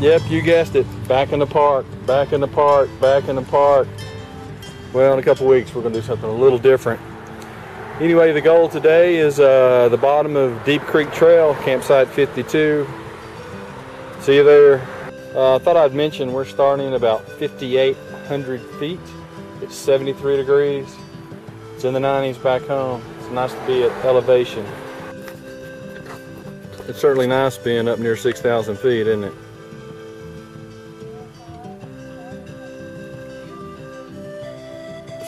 Yep, you guessed it. Back in the park, back in the park, back in the park. Well, in a couple weeks we're going to do something a little different. Anyway, the goal today is the bottom of Deep Creek Trail, campsite 52. See you there. I thought I'd mention we're starting about 5,800 feet. It's 73 degrees. It's in the 90s back home. It's nice to be at elevation. It's certainly nice being up near 6,000 feet, isn't it?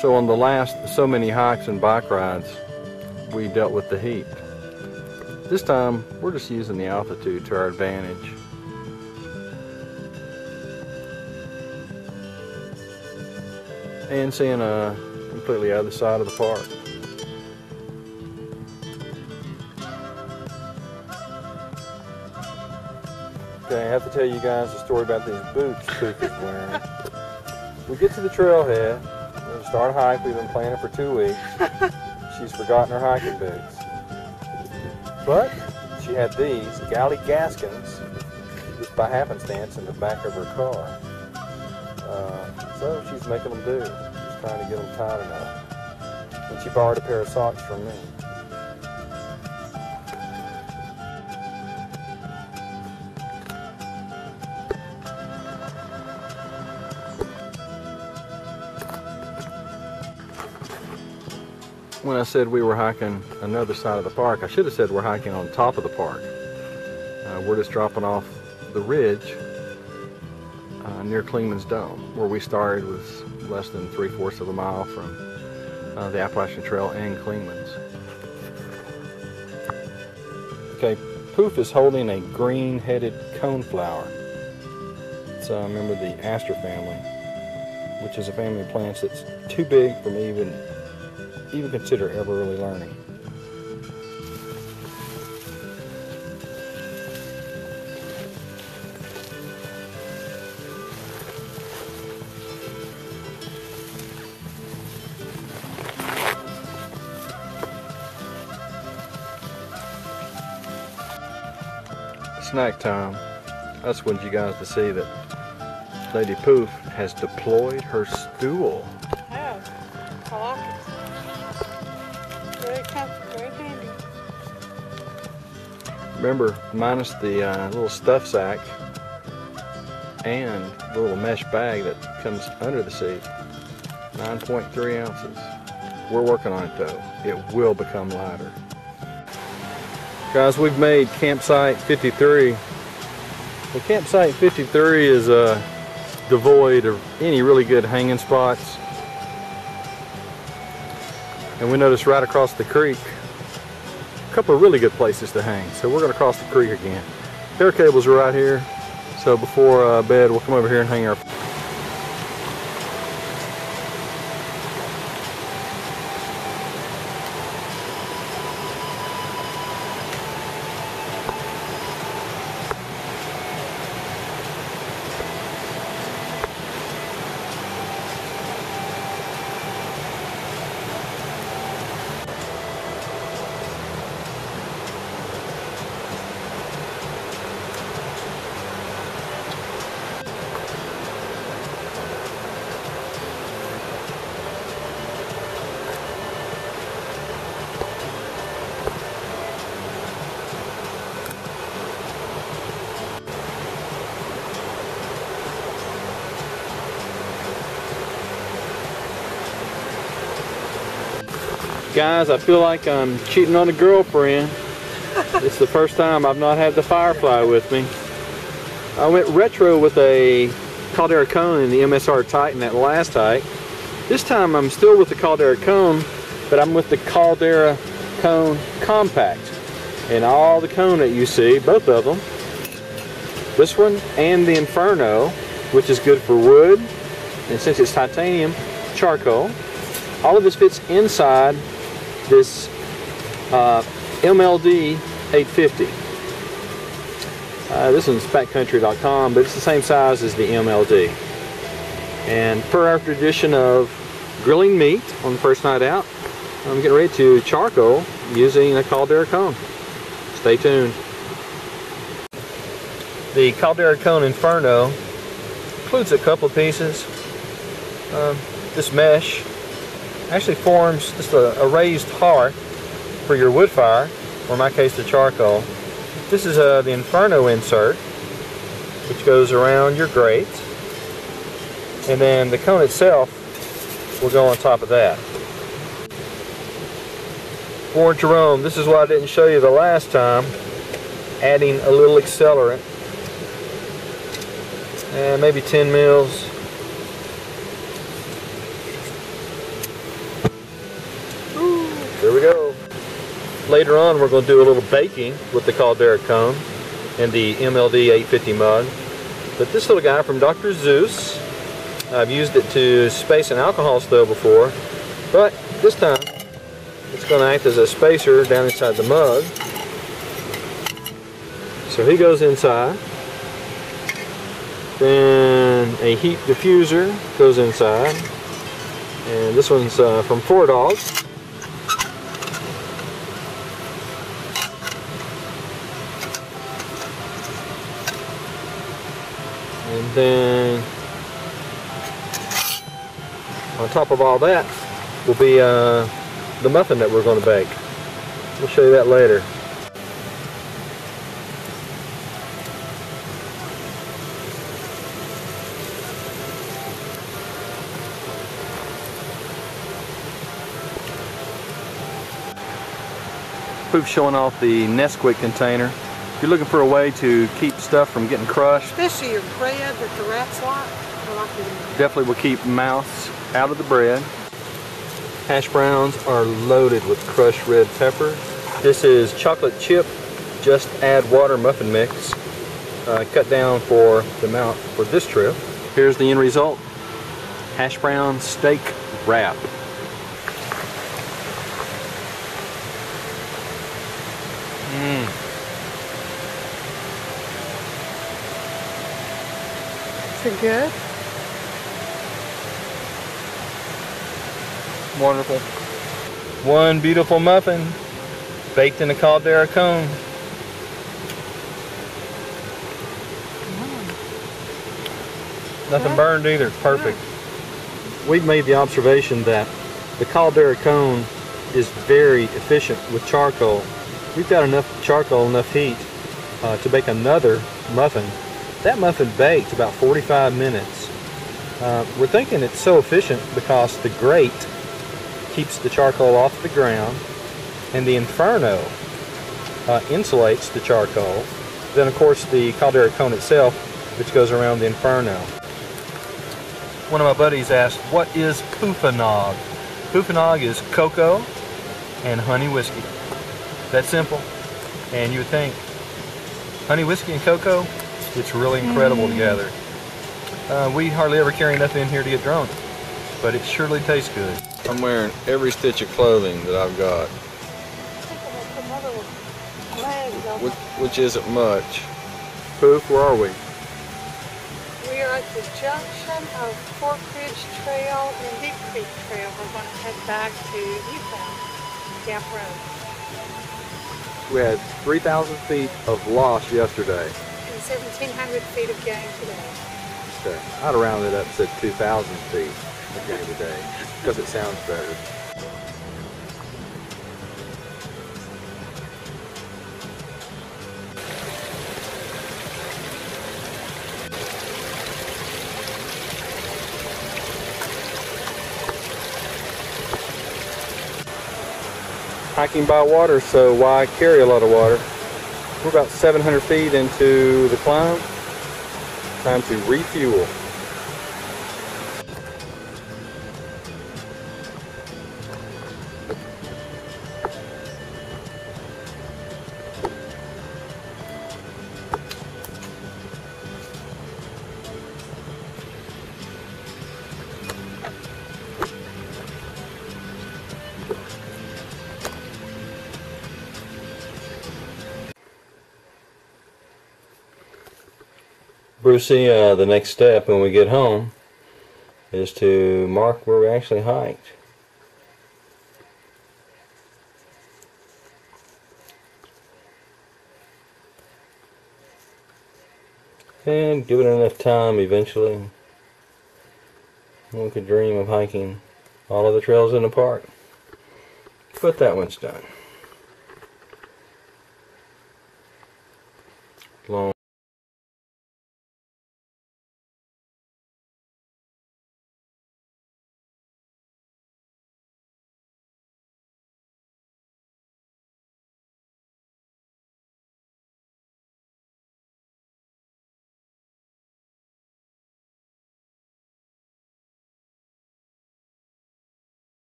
So on the last so many hikes and bike rides, we dealt with the heat. This time, we're just using the altitude to our advantage. And seeing a completely other side of the park. Okay, I have to tell you guys a story about these boots Poof is wearing. We get to the trailhead. We'll start a hike. We've been planning for 2 weeks. She's forgotten her hiking boots. But she had these galley gaskins just by happenstance in the back of her car. So she's making them do. She's trying to get them tight enough. And she borrowed a pair of socks from me. When I said we were hiking another side of the park, I should have said we're hiking on top of the park. We're just dropping off the ridge near Clingman's Dome, where we started was less than 3/4 of a mile from the Appalachian Trail and Clingman's. Okay, Poof is holding a green-headed coneflower. It's a member of the aster family, which is a family of plants that's too big for me even consider ever really learning. Snack time. I just wanted you guys to see that Lady Poof has deployed her stool. Yeah, I like it. Very comfortable, very handy. Remember, minus the little stuff sack and the little mesh bag that comes under the seat, 9.3 ounces. We're working on it though. It will become lighter. Guys, we've made campsite 53. The campsite 53 is devoid of any really good hanging spots. And we noticed right across the creek a couple of really good places to hang. So we're going to cross the creek again. Hair cables are right here. So before bed, we'll come over here and hang our... Guys, I feel like I'm cheating on a girlfriend. It's the first time I've not had the Firefly with me. I went retro with a Caldera Cone in the MSR Titan that last hike. This time I'm still with the Caldera Cone, but I'm with the Caldera Cone Compact. And all the cone that you see, both of them, this one and the Inferno, which is good for wood, and since it's titanium, charcoal. All of this fits inside this MLD 850. This one's backcountry.com, but it's the same size as the MLD. And per our tradition of grilling meat on the first night out, I'm getting ready to charcoal using a Caldera Cone. Stay tuned. The Caldera Cone Inferno includes a couple of pieces. This mesh actually forms just a raised hearth for your wood fire, or in my case the charcoal. This is the Inferno insert, which goes around your grate, and then the cone itself will go on top of that. For Jerome, this is what I didn't show you the last time, adding a little accelerant, and maybe 10 mils. There we go. Later on we're going to do a little baking with the Caldera Cone and the MLD 850 mug. But this little guy from Dr. Zeus, I've used it to space an alcohol stove before, but this time it's going to act as a spacer down inside the mug. So he goes inside. Then a heat diffuser goes inside. And this one's from 4Dogs. And then on top of all that will be the muffin that we're going to bake. We'll show you that later. Proof showing off the Nesquik container. If you're looking for a way to keep stuff from getting crushed, Especially your bread that the rats like. I like it in there. definitely will keep mouse out of the bread. Hash browns are loaded with crushed red pepper. This is chocolate chip, just add water muffin mix, cut down for the amount for this trip. Here's the end result. Hash brown steak wrap. Is it good? Wonderful. One beautiful muffin baked in a Caldera Cone. Nothing burned either. Perfect. We've made the observation that the Caldera Cone is very efficient with charcoal. We've got enough charcoal, enough heat to bake another muffin. That muffin baked about 45 minutes. We're thinking it's so efficient because the grate keeps the charcoal off the ground, and the Inferno insulates the charcoal. Then of course the Caldera Cone itself, which goes around the Inferno. One of my buddies asked, what is Poofanog? Poofanog is cocoa and honey whiskey. That's simple. And you would think, honey whiskey and cocoa, it's really incredible together. We hardly ever carry enough in here to get drunk, but it surely tastes good. I'm wearing every stitch of clothing that I've got, which isn't much. Poof, where are we? We are at the junction of ForkRidge Trail and Deep Creek Trail. We're going to head back to Newfound Gap Road. We had 3,000 feet of loss yesterday. And 1,700 feet of gain today. Okay. I'd round it up to 2,000 feet of gain today, because it sounds better. Hiking by water, so why carry a lot of water? We're about 700 feet into the climb. Time to refuel. Brucey, the next step when we get home is to mark where we actually hiked. And give it enough time eventually, we could dream of hiking all of the trails in the park. But that one's done. Long